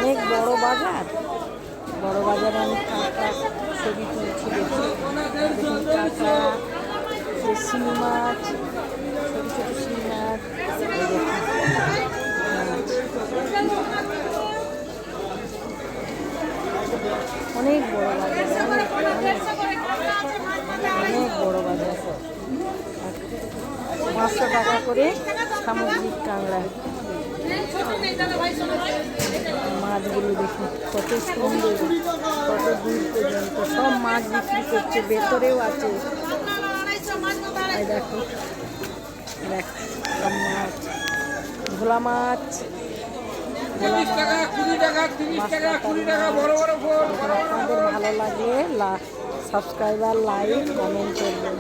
অনেক বড় বাজার। বড় বাজারে আমি কাঁকড়া ছবি তুলছি। দেখুন কাঁকড়া, শিঙি মাছ, ছোটো ছোটো শিঙি মাছ, এই দেখুন অনেক বড় বাজার, অনেক অনেক বড় বাজার। 500 টাকা করে সামুদ্রিক কাঁকড়া। মাছগুলো দেখুন কত সুন্দর, কত দূর পর্যন্ত সব মাছ বিক্রি করছে, ভেতরেও আছে। দেখো দেখ সব মাছ, ভোলা মাছ, আপনাদের ভালো লাগলে সাবস্ক্রাইবার, লাইক, কমেন্ট করবেন।